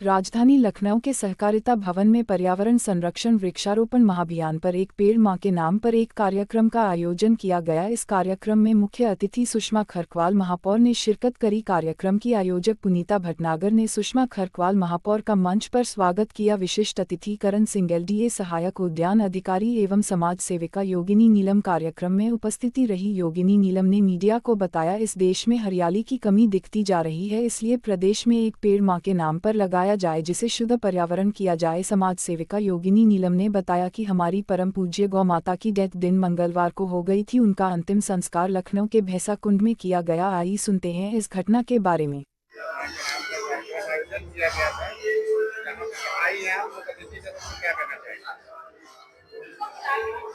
राजधानी लखनऊ के सहकारिता भवन में पर्यावरण संरक्षण वृक्षारोपण महाभियान पर एक पेड़ मां के नाम पर एक कार्यक्रम का आयोजन किया गया। इस कार्यक्रम में मुख्य अतिथि सुषमा खरकवाल महापौर ने शिरकत करी। कार्यक्रम की आयोजक पुनीता भटनागर ने सुषमा खरकवाल महापौर का मंच पर स्वागत किया। विशिष्ट अतिथि करण सिंह LDA सहायक उद्यान अधिकारी एवं समाज सेविका योगिनी नीलम कार्यक्रम में उपस्थिति रही। योगिनी नीलम ने मीडिया को बताया, इस देश में हरियाली की कमी दिखती जा रही है, इसलिए प्रदेश में एक पेड़ मां के नाम पर लगाया जाए जिसे शुद्ध पर्यावरण किया जाए। समाज सेविका योगिनी नीलम ने बताया कि हमारी परम पूज्य गौ माता की डेथ दिन मंगलवार को हो गई थी। उनका अंतिम संस्कार लखनऊ के भैंसा कुंड में किया गया। आइए सुनते हैं इस घटना के बारे में।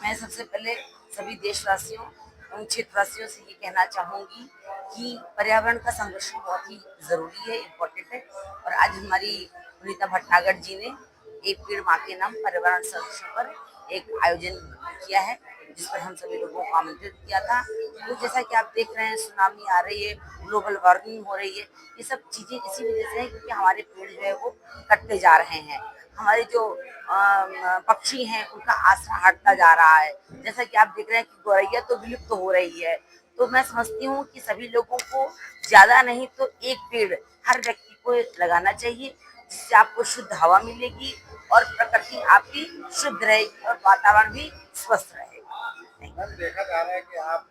मैं सबसे पहले सभी देशवासियों एवं क्षेत्रवासियों से ये कहना चाहूँगी कि पर्यावरण का संरक्षण बहुत ही ज़रूरी है, इम्पोर्टेंट है। और आज हमारी पुनीता भटनागर जी ने एक पेड़ मां के नाम पर्यावरण संरक्षण पर एक आयोजन किया है, जिस पर हम सभी लोगों को आमंत्रित किया था। तो जैसा कि आप देख रहे हैं, सुनामी आ रही है, ग्लोबल वार्मिंग हो रही है, ये सब चीज़ें इसी वजह से है क्योंकि हमारे पेड़ जो है वो कटते जा रहे हैं। हमारे जो पक्षी हैं उनका आसरा हटता जा रहा है। जैसा कि आप देख रहे हैं कि गौरैया तो विलुप्त हो रही है। तो मैं समझती हूँ कि सभी लोगों को ज़्यादा नहीं तो एक पेड़ हर व्यक्ति को लगाना चाहिए, जिससे आपको शुद्ध हवा मिलेगी और प्रकृति आपकी शुद्ध रहेगी और वातावरण भी स्वस्थ रहेगा। देखा जा रहा है कि आप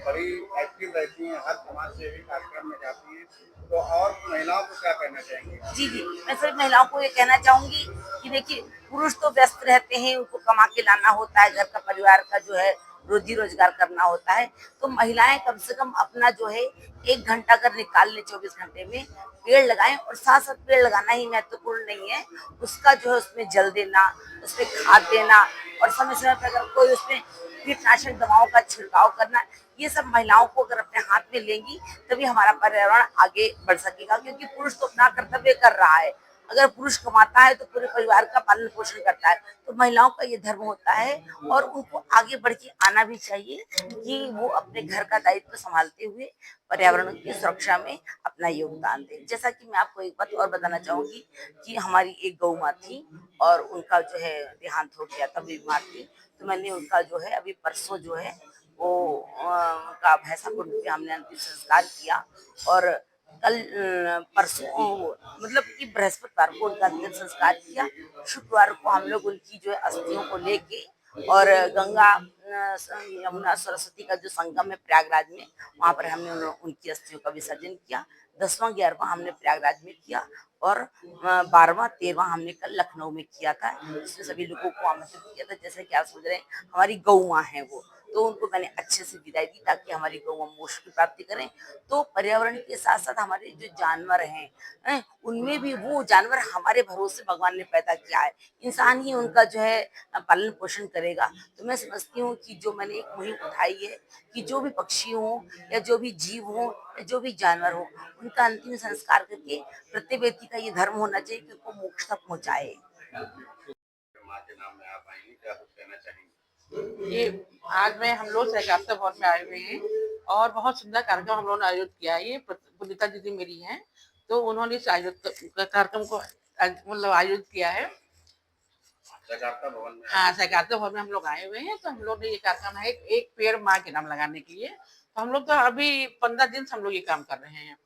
बड़ी एक्टिव रहती हैं, हर समाज सेवी कार्यक्रम में जाती हैं, तो और महिलाओं को क्या कहना चाहेंगे? जी, मैं सभी महिलाओं को ये कहना चाहूंगी कि देखिए, पुरुष तो व्यस्त रहते हैं, उनको कमा के लाना होता है, घर का परिवार का जो है रोजी रोजगार करना होता है। तो महिलाएं कम से कम अपना जो है 1 घंटा अगर निकाल ले 24 घंटे में, पेड़ लगाएं। और साथ साथ पेड़ लगाना ही महत्वपूर्ण नहीं है, उसका जो है उसमें जल देना, उसमें खाद देना और समय समय पर अगर कोई उसमें कीटनाशक दवाओं का छिड़काव करना, ये सब महिलाओं को अगर अपने हाथ में लेंगी तभी हमारा पर्यावरण आगे बढ़ सकेगा। क्योंकि पुरुष तो अपना कर्तव्य कर रहा है, अगर पुरुष कमाता है तो पूरे परिवार का पालन पोषण करता है, तो महिलाओं का ये धर्म होता है और उनको आगे बढ़ के आना भी चाहिए कि वो अपने घर का दायित्व संभालते हुए पर्यावरण की सुरक्षा में अपना योगदान दें। जैसा कि मैं आपको एक बात और बताना चाहूंगी कि हमारी एक गौ माँ थी और उनका जो है देहांत हो गया था, बीमार थी। तो मैंने उनका जो है अभी परसों जो है वो उनका भैंसा कुंड पे हमने अंतिम संस्कार किया। और कल परसों मतलब कि बृहस्पतिवार को उनका अंतिम संस्कार किया। शुक्रवार को हम लोग उनकी जो है अस्थियों को लेके और गंगा यमुना सरस्वती का जो संगम है प्रयागराज में, वहां पर हमने उनकी अस्थियों का विसर्जन किया। 10वां 11वां हमने प्रयागराज में किया और 12वां 13वां हमने कल लखनऊ में किया था, जिसमें सभी लोगों को आमंत्रित किया था। जैसे कि आप समझ रहे हैं, हमारी गौ माँ है वो, तो उनको मैंने अच्छे से विदाई दी ताकि हमारी गौ माँ मोक्ष की प्राप्ति करें। तो पर्यावरण के साथ साथ हमारे जो जानवर हैं, उनमें भी वो जानवर हमारे भरोसे भगवान ने पैदा किया है, इंसान ही उनका जो है पालन पोषण करेगा। तो मैं समझती हूँ कि जो मैंने एक मुहिम उठाई है कि जो भी पक्षी हो या जो भी जीव हो या जो भी जानवर हो, उनका अंतिम संस्कार करके प्रत्येक व्यक्ति का ये धर्म होना चाहिए कि उनको मोक्ष तक पहुँचाए। माँ के नाम में आप आएंगे, क्या कुछ कहना चाहेंगे? ये आज में हम लोग सहकारिता भवन में आए हुए हैं और बहुत सुंदर कार्यक्रम हम लोगों ने आयोजित किया है। ये पुनीता दीदी मेरी हैं, तो उन्होंने इस कार्यक्रम को मतलब आयोजित किया है। सहकारिता भवन में? हाँ, सहकारिता भवन में हम लोग आए हुए हैं। तो हम लोग ने ये कार्यक्रम है एक पेड़ माँ के नाम लगाने के लिए। तो हम लोग तो अभी 15 दिन से हम लोग ये काम कर रहे हैं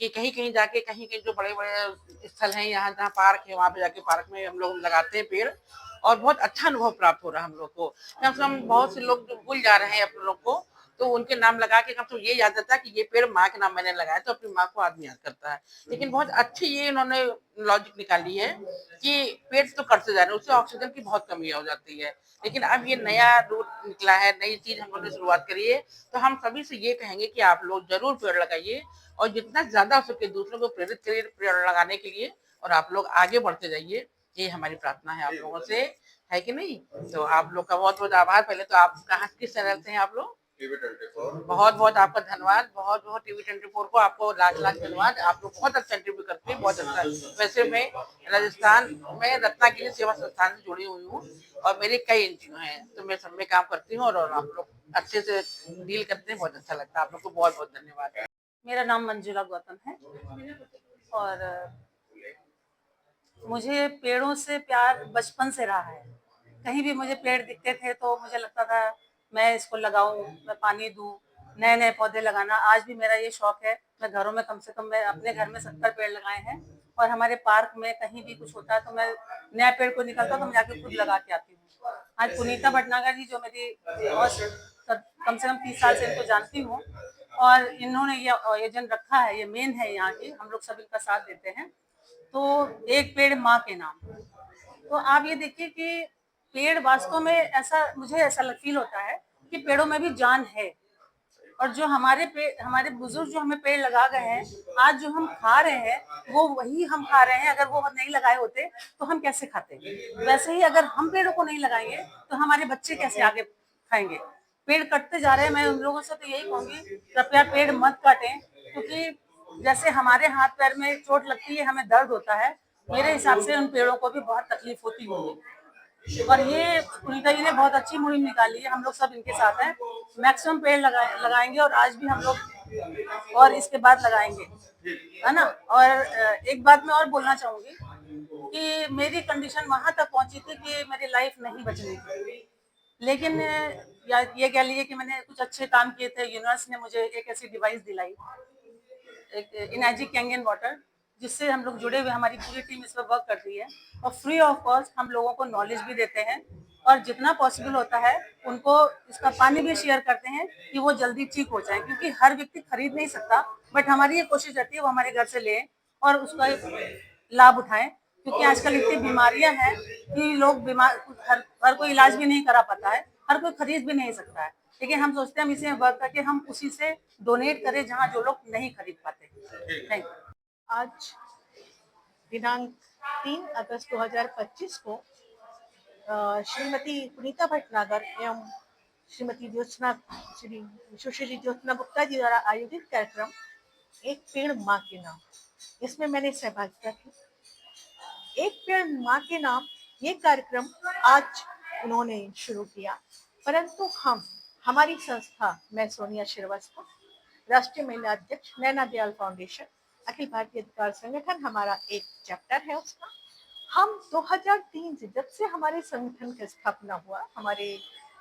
कि कहीं कहीं जाके, कहीं कहीं जो बड़े बड़े स्थल हैं, यहाँ जहाँ पार्क है, वहाँ पे जाके पार्क में हम लोग लगाते हैं पेड़ और बहुत अच्छा अनुभव प्राप्त हो रहा है हम लोग को। कम से कम बहुत से लोग जो भूल जा रहे हैं अपने लोग को, तो उनके नाम लगा के कम से कम ये याद रहता है कि ये पेड़ माँ के नाम मैंने लगाया, तो अपनी माँ को आदमी याद करता है। लेकिन बहुत अच्छी ये इन्होंने लॉजिक निकाली है कि पेड़ तो कटते जा रहे हैं, उससे ऑक्सीजन की बहुत कमी हो जाती है। लेकिन अब ये नया रूट निकला है, नई चीज हम लोगों ने शुरुआत करी है। तो हम सभी से ये कहेंगे कि आप लोग जरूर पेड़ लगाइए और जितना ज्यादा हो सके दूसरों को प्रेरित करिए पेड़ लगाने के लिए, और आप लोग आगे बढ़ते जाइए। ये हमारी प्रार्थना है आप लोगों से, है कि नहीं? तो आप लोग का बहुत बहुत आभार। पहले तो आप कहाँ किस चैनल से हैं आप लोग? टीवी 24। बहुत बहुत आपका धन्यवाद, बहुत बहुत टीवी 24 को आपको लाख लाख धन्यवाद। आप लोग बहुत अच्छा इंटरव्यू करते हैं, बहुत अच्छा। वैसे मैं राजस्थान में रत्नागिरी सेवा संस्थान से जुड़ी हुई हूँ और मेरे कई NGO हैं, तो मैं सब में काम करती हूँ और आप लोग अच्छे से डील करते हैं, बहुत अच्छा लगता है। आप लोग को बहुत बहुत धन्यवाद। मेरा नाम मंजुला गौतम है और मुझे पेड़ों से प्यार बचपन से रहा है। कहीं भी मुझे पेड़ दिखते थे तो मुझे लगता था मैं इसको लगाऊं, मैं पानी दूं, नए नए पौधे लगाना। आज भी मेरा ये शौक है। मैं घरों में कम से कम मैं अपने घर में 70 पेड़ लगाए हैं और हमारे पार्क में कहीं भी कुछ होता है तो मैं नया पेड़ को निकलता तो मैं जाके खुद लगा के आती हूँ। आज पुनीता भटनागर जी जो मेरी और कम से कम 30 साल से इनको जानती हूँ और इन्होंने ये आयोजन रखा है, ये मेन है यहाँ की, हम लोग सब इनका साथ देते हैं। तो एक पेड़ माँ के नाम, तो आप ये देखिए कि पेड़ वास्तव में ऐसा, मुझे ऐसा फील होता है कि पेड़ों में भी जान है। और जो हमारे बुजुर्ग जो हमें पेड़ लगा गए हैं, आज जो हम खा रहे हैं वो वही हम खा रहे हैं। अगर वो नहीं लगाए होते तो हम कैसे खाते? वैसे ही अगर हम पेड़ों को नहीं लगाएंगे तो हमारे बच्चे कैसे आगे खाएंगे? पेड़ कटते जा रहे हैं। मैं उन लोगों से तो यही कहूंगी, कृपया पेड़ मत काटें, क्योंकि जैसे हमारे हाथ पैर में चोट लगती है, हमें दर्द होता है, मेरे हिसाब से उन पेड़ों को भी बहुत तकलीफ होती होगी। और ये पुनीता जी ने बहुत अच्छी मुहिम निकाली है, हम लोग सब इनके साथ हैं। मैक्सिमम पेड़ लगाएंगे और आज भी हम लोग और इसके बाद लगाएंगे, है ना। और एक बात मैं और बोलना चाहूंगी कि मेरी कंडीशन वहां तक पहुंची थी कि मेरी लाइफ नहीं बचनी थी, लेकिन या ये कह लीजिए कि मैंने कुछ अच्छे काम किए थे। यूनिवर्स ने मुझे एक ऐसी डिवाइस दिलाई, एक इनर्जी कैंगन वाटर, जिससे हम लोग जुड़े हुए, हमारी पूरी टीम इस पर वर्क करती है और फ्री ऑफ कॉस्ट हम लोगों को नॉलेज भी देते हैं और जितना पॉसिबल होता है उनको इसका पानी भी शेयर करते हैं कि वो जल्दी ठीक हो जाए, क्योंकि हर व्यक्ति खरीद नहीं सकता। बट हमारी ये कोशिश रहती है वो हमारे घर से लें और उसका लाभ उठाएं, क्योंकि आजकल इतनी बीमारियां हैं कि लोग बीमार, हर कोई इलाज भी नहीं करा पाता है, हर कोई खरीद भी नहीं सकता है। लेकिन हम सोचते हैं हम इसे वर्क करके हम उसी से डोनेट करें जहाँ जो लोग नहीं खरीद पाते। Thank you. आज दिनांक 3 अगस्त 2025 को श्रीमती पुनीता भटनागर एवं श्री सुश्री ज्योत्सना गुप्ता जी द्वारा आयोजित कार्यक्रम एक पेड़ माँ के नाम, इसमें मैंने सहभागिता की। एक पेड़ माँ के नाम ये कार्यक्रम आज उन्होंने शुरू किया, परंतु हमारी संस्था, मैं सोनिया श्रीवास्तव, राष्ट्रीय महिला अध्यक्ष, नैना दयाल फाउंडेशन, अखिल भारतीय अधिकार संगठन, हमारा एक चैप्टर है उसका। हम 2003 से, जब से हमारे संगठन की स्थापना हुआ, हमारे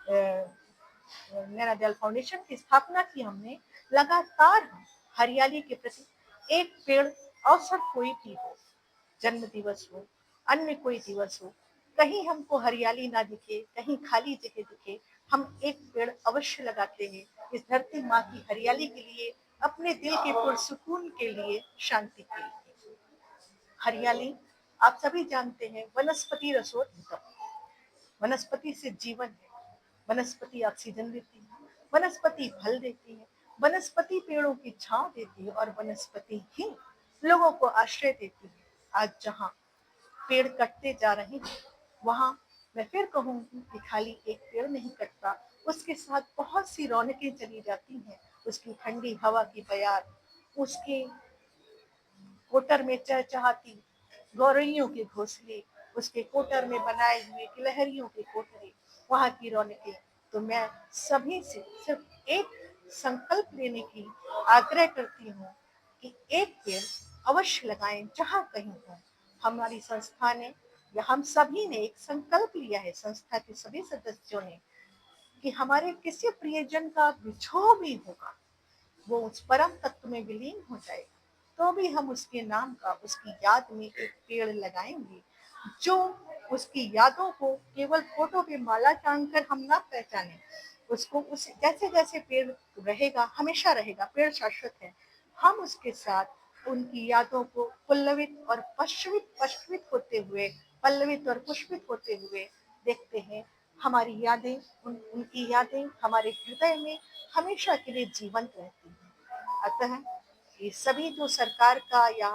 नैना दयाल फाउंडेशन की स्थापना की हमने, लगातार हरियाली के प्रति एक पेड़, अवसर कोई भी हो, जन्म दिवस हो, अन्य कोई दिवस हो, कहीं हमको हरियाली ना दिखे, कहीं खाली जगह दिखे, हम एक पेड़ अवश्य लगाते हैं। इस धरती माँ की हरियाली के लिए, अपने दिल के पुरसुकून के लिए, शांति के लिए। हरियाली आप सभी जानते हैं, वनस्पति रसोत्तम, वनस्पति से जीवन है। वनस्पति ऑक्सीजन देती है, वनस्पति फल देती है, वनस्पति पेड़ों की छांव देती है और वनस्पति ही लोगों को आश्रय देती है। आज जहाँ पेड़ कटते जा रहे हैं, वहां मैं फिर कहूंगी कि खाली एक पेड़ नहीं कटता, उसके साथ बहुत सी रौनकें चली जाती हैं। उसकी ठंडी हवा की बयार, उसके कोटर में चहचहाती गौरैयों के घोंसले, उसके कोटर में बनाए हुए गिलहरियों के कोठरे, वहां की रौनकें। तो मैं सभी से सिर्फ एक संकल्प लेने की आग्रह करती हूँ कि एक पेड़ अवश्य लगाएं जहां कहीं हो। हमारी संस्था ने या हम सभी ने एक संकल्प लिया है, संस्था के सभी सदस्यों ने, कि हमारे किसी प्रियजन का बिछोह भी होगा, वो उस परम तत्व में विलीन हो जाएगा, तो भी हम उसके नाम का, उसकी याद में एक पेड़ लगाएंगे, जो उसकी यादों को केवल फोटो पे माला टांगकर हम ना पहचाने, उसको उस जैसे जैसे पेड़ रहेगा, हमेशा रहेगा, पेड़ शाश्वत है, हम उसके साथ उनकी यादों को पल्लवित और पुष्पित होते हुए, पल्लवित और पुष्पित होते हुए देखते हैं। हमारी यादें, उनकी यादें हमारे हृदय में हमेशा के लिए जीवंत रहती हैं। अतः ये सभी जो सरकार का या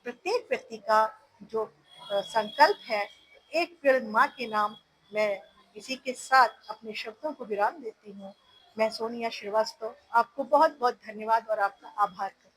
प्रत्येक व्यक्ति का जो संकल्प है, एक पेड़ माँ के नाम, मैं इसी के साथ अपने शब्दों को विराम देती हूँ। मैं सोनिया श्रीवास्तव आपको बहुत बहुत धन्यवाद और आपका आभार करती हूँ।